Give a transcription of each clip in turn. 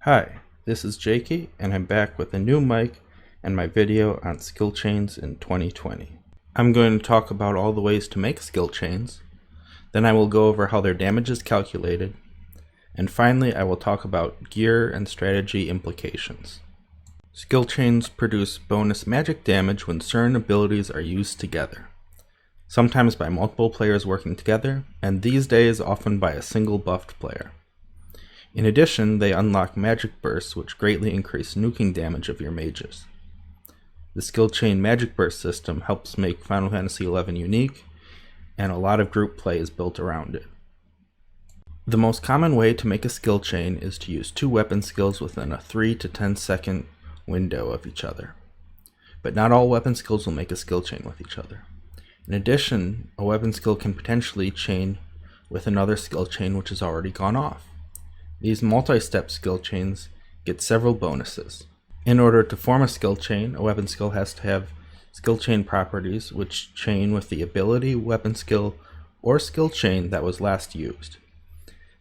Hi, this is Jakey, and I'm back with a new mic and my video on skill chains in 2020. I'm going to talk about all the ways to make skill chains, then I will go over how their damage is calculated, and finally I will talk about gear and strategy implications. Skill chains produce bonus magic damage when certain abilities are used together, sometimes by multiple players working together, and these days often by a single buffed player. In addition, they unlock magic bursts which greatly increase nuking damage of your mages. The skill chain magic burst system helps make Final Fantasy XI unique, and a lot of group play is built around it. The most common way to make a skill chain is to use two weapon skills within a 3 to 10 second window of each other. But not all weapon skills will make a skill chain with each other. In addition, a weapon skill can potentially chain with another skill chain which has already gone off. These multi-step skill chains get several bonuses. In order to form a skill chain, a weapon skill has to have skill chain properties which chain with the ability, weapon skill, or skill chain that was last used.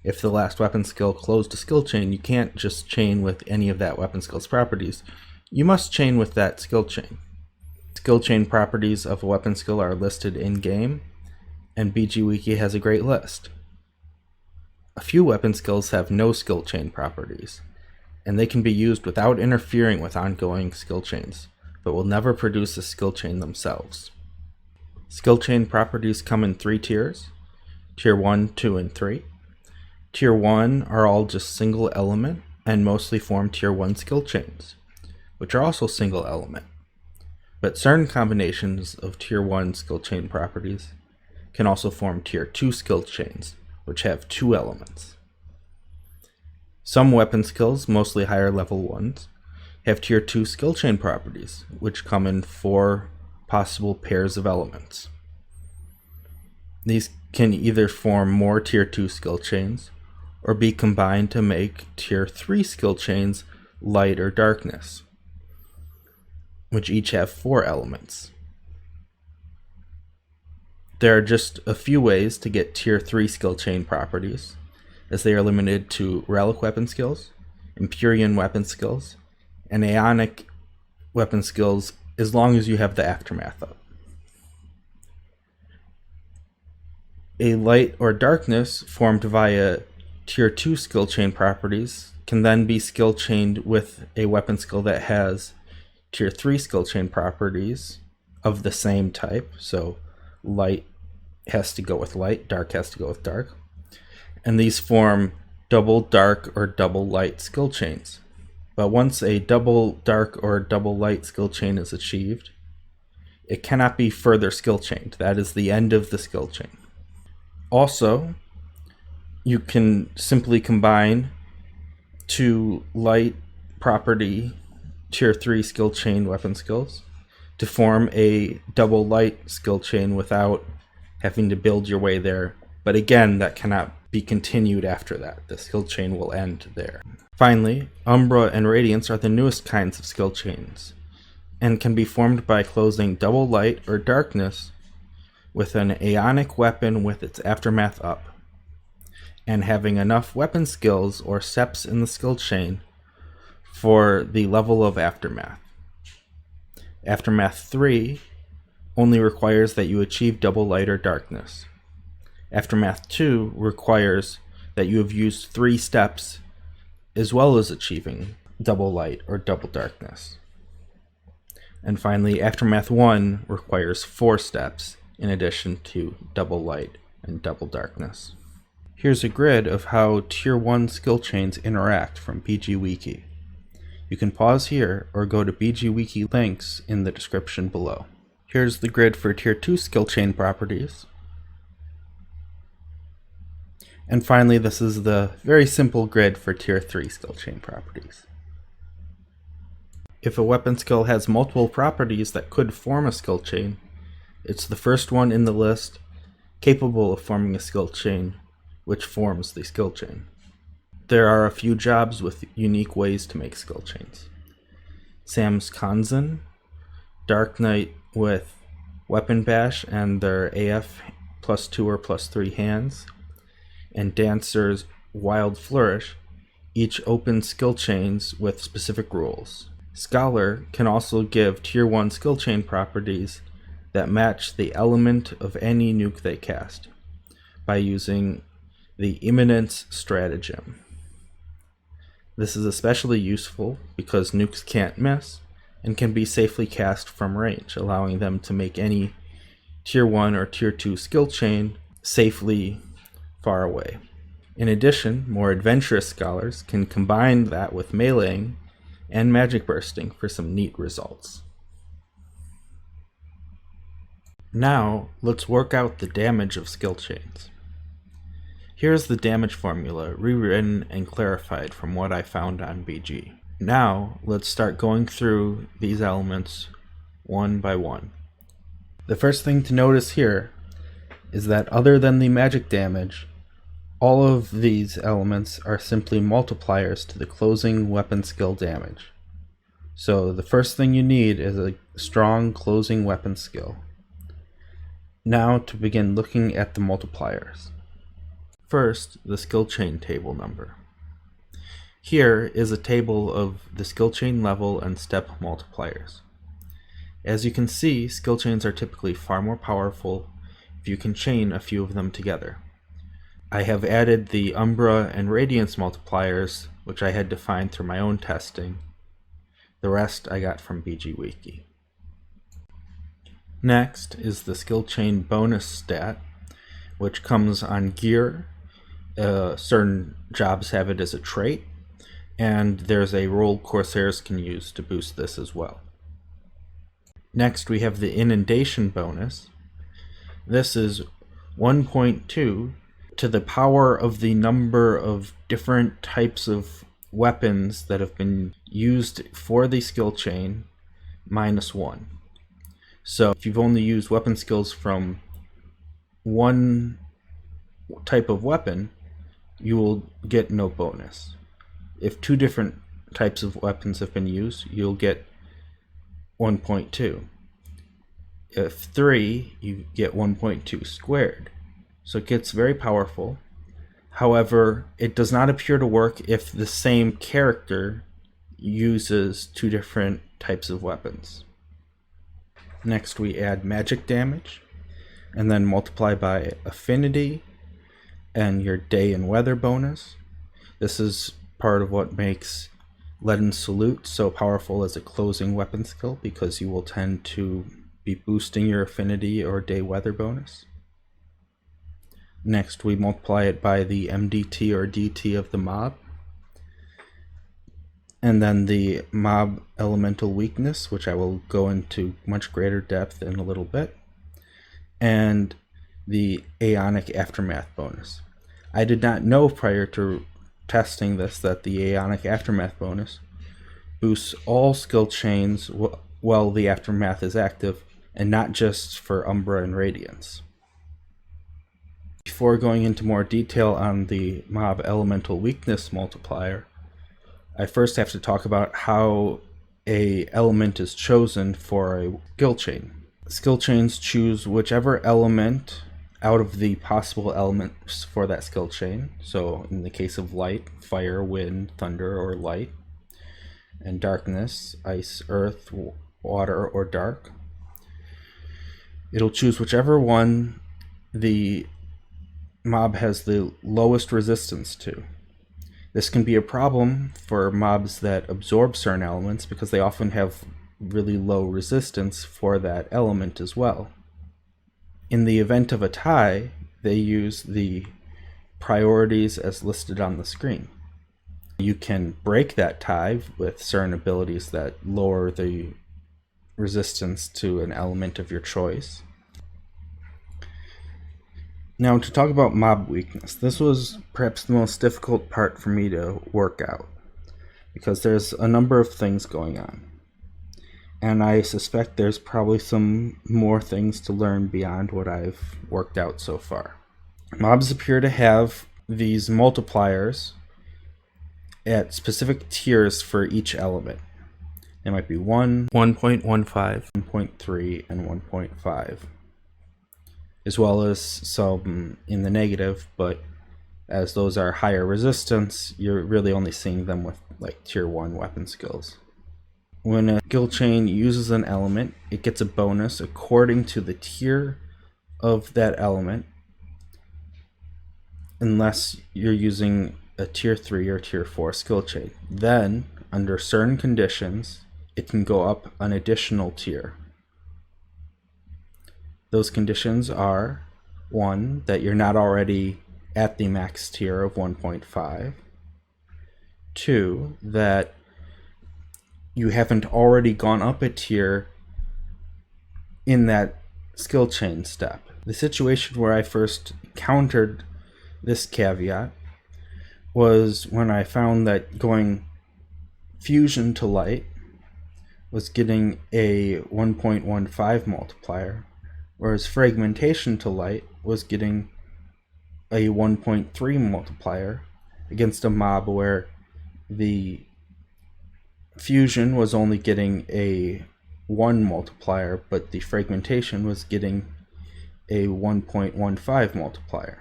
If the last weapon skill closed a skill chain, you can't just chain with any of that weapon skill's properties. You must chain with that skill chain. Skill chain properties of a weapon skill are listed in-game, and BG Wiki has a great list. A few weapon skills have no skill chain properties, and they can be used without interfering with ongoing skill chains, but will never produce a skill chain themselves. Skill chain properties come in 3 tiers, Tier 1, 2, and 3. Tier 1 are all just single element and mostly form Tier 1 skill chains, which are also single element. But certain combinations of Tier 1 skill chain properties can also form Tier 2 skill chains, which have 2 elements. Some weapon skills, mostly higher level ones, have Tier 2 skill chain properties, which come in 4 possible pairs of elements. These can either form more Tier 2 skill chains, or be combined to make Tier 3 skill chains, light or darkness, which each have 4 elements. There are just a few ways to get Tier 3 skill chain properties, as they are limited to relic weapon skills, Empyrean weapon skills, and Aeonic weapon skills as long as you have the Aftermath up. A light or darkness formed via Tier 2 skill chain properties can then be skill chained with a weapon skill that has Tier 3 skill chain properties of the same type, so light has to go with light, dark has to go with dark. And these form double dark or double light skill chains. But once a double dark or double light skill chain is achieved, it cannot be further skill chained. That is the end of the skill chain. Also, you can simply combine 2 light property Tier 3 skill chain weapon skills to form a double light skill chain without having to build your way there. But again, that cannot be continued after that. The skill chain will end there. Finally, Umbra and Radiance are the newest kinds of skill chains, and can be formed by closing double light or darkness with an Aeonic weapon with its Aftermath up, and having enough weapon skills or steps in the skill chain for the level of Aftermath. Aftermath 3 only requires that you achieve double light or darkness. Aftermath 2 requires that you have used 3 steps as well as achieving double light or double darkness. And finally, Aftermath 1 requires 4 steps in addition to double light and double darkness. Here's a grid of how Tier 1 skill chains interact from BG Wiki. You can pause here or go to BG Wiki links in the description below. Here's the grid for Tier 2 skill chain properties. And finally, this is the very simple grid for Tier 3 skill chain properties. If a weapon skill has multiple properties that could form a skill chain, it's the first one in the list capable of forming a skill chain, which forms the skill chain. There are a few jobs with unique ways to make skill chains. Sam's Kanzen, Dark Knight with Weapon Bash and their AF +2 or +3 hands, and Dancer's Wild Flourish each opens skill chains with specific rules. Scholar can also give Tier 1 skill chain properties that match the element of any nuke they cast by using the Imminence stratagem. This is especially useful because nukes can't miss and can be safely cast from range, allowing them to make any Tier 1 or Tier 2 skill chain safely far away. In addition, more adventurous scholars can combine that with meleeing and magic bursting for some neat results. Now, let's work out the damage of skill chains. Here's the damage formula, rewritten and clarified from what I found on BG. Now, let's start going through these elements one by one. The first thing to notice here is that other than the magic damage, all of these elements are simply multipliers to the closing weapon skill damage. So the first thing you need is a strong closing weapon skill. Now to begin looking at the multipliers. First, the skill chain table number. Here is a table of the skill chain level and step multipliers. As you can see, skill chains are typically far more powerful if you can chain a few of them together. I have added the Umbra and Radiance multipliers, which I had defined through my own testing. The rest I got from BG Wiki. Next is the skill chain bonus stat, which comes on gear. Certain jobs have it as a trait, and there's a role Corsairs can use to boost this as well. Next we have the Inundation Bonus. This is 1.2 to the power of the number of different types of weapons that have been used for the skill chain minus 1. So if you've only used weapon skills from one type of weapon, you will get no bonus. If 2 different types of weapons have been used, you'll get 1.2. If 3, you get 1.2 squared. So it gets very powerful. However, it does not appear to work if the same character uses 2 different types of weapons. Next we add magic damage, and then multiply by affinity and your day and weather bonus. This is part of what makes Leaden Salute so powerful as a closing weapon skill, because you will tend to be boosting your affinity or day weather bonus. Next we multiply it by the MDT or DT of the mob, and then the mob elemental weakness, which I will go into much greater depth in a little bit, and the Aeonic Aftermath bonus. I did not know prior to testing this that the Aeonic Aftermath bonus boosts all skill chains while the Aftermath is active, and not just for Umbra and Radiance. Before going into more detail on the mob elemental weakness multiplier, I first have to talk about how a element is chosen for a skill chain. Skill chains choose whichever element out of the possible elements for that skill chain. So in the case of light, fire, wind, thunder, or light, and darkness, ice, earth, water, or dark. It'll choose whichever one the mob has the lowest resistance to. This can be a problem for mobs that absorb certain elements because they often have really low resistance for that element as well. In the event of a tie, they use the priorities as listed on the screen. You can break that tie with certain abilities that lower the resistance to an element of your choice. Now, to talk about mob weakness, this was perhaps the most difficult part for me to work out, because there's a number of things going on, and I suspect there's probably some more things to learn beyond what I've worked out so far. Mobs appear to have these multipliers at specific tiers for each element. They might be 1, 1.15, 1.3, and 1.5. As well as some in the negative, but as those are higher resistance. You're really only seeing them with like tier 1 weapon skills. When a skill chain uses an element, it gets a bonus according to the tier of that element, unless you're using a tier 3 or tier 4 skill chain. Then, under certain conditions, it can go up an additional tier. Those conditions are: 1, that you're not already at the max tier of 1.5. 2, that you haven't already gone up a tier in that skill chain step. The situation where I first encountered this caveat was when I found that going fusion to light was getting a 1.15 multiplier, whereas fragmentation to light was getting a 1.3 multiplier against a mob where the fusion was only getting a 1 multiplier, but the fragmentation was getting a 1.15 multiplier.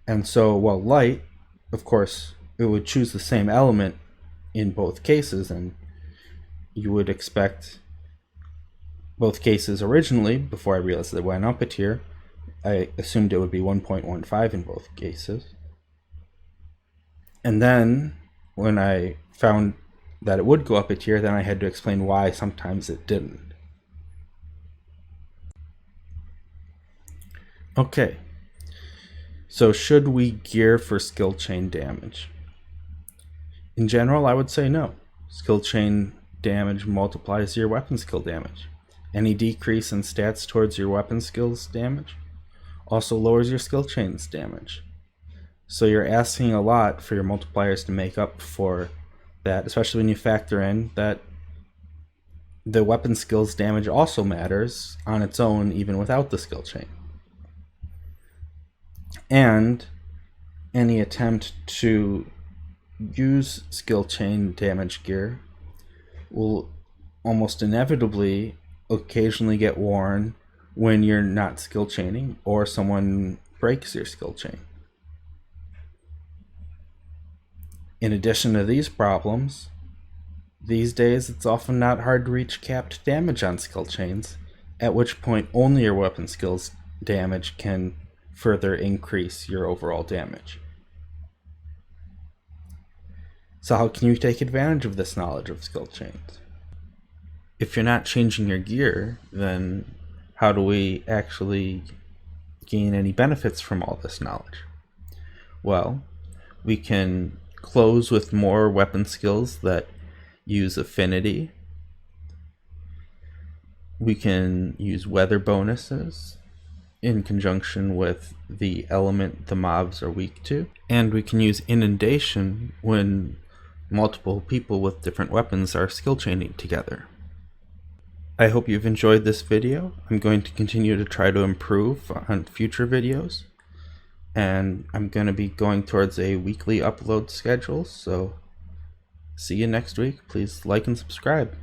And so while light, of course, it would choose the same element in both cases, and you would expect both cases originally, before I realized that it went up a tier, I assumed it would be 1.15 in both cases. And then when I found that it would go up a tier, then I had to explain why sometimes it didn't. Okay, so should we gear for skill chain damage? In general, I would say no. Skill chain damage multiplies your weapon skill damage. Any decrease in stats towards your weapon skills damage also lowers your skill chain's damage. So you're asking a lot for your multipliers to make up for that, especially when you factor in that the weapon skills damage also matters on its own, even without the skill chain. And any attempt to use skill chain damage gear will almost inevitably occasionally get worn when you're not skill chaining or someone breaks your skill chain. In addition to these problems, these days it's often not hard to reach capped damage on skill chains, at which point only your weapon skills damage can further increase your overall damage. So how can you take advantage of this knowledge of skill chains? If you're not changing your gear, then how do we actually gain any benefits from all this knowledge? Well, we can close with more weapon skills that use affinity. We can use weather bonuses in conjunction with the element the mobs are weak to. And we can use inundation when multiple people with different weapons are skill chaining together. I hope you've enjoyed this video. I'm going to continue to try to improve on future videos, and I'm going to be going towards a weekly upload schedule, so see you next week. Please like and subscribe.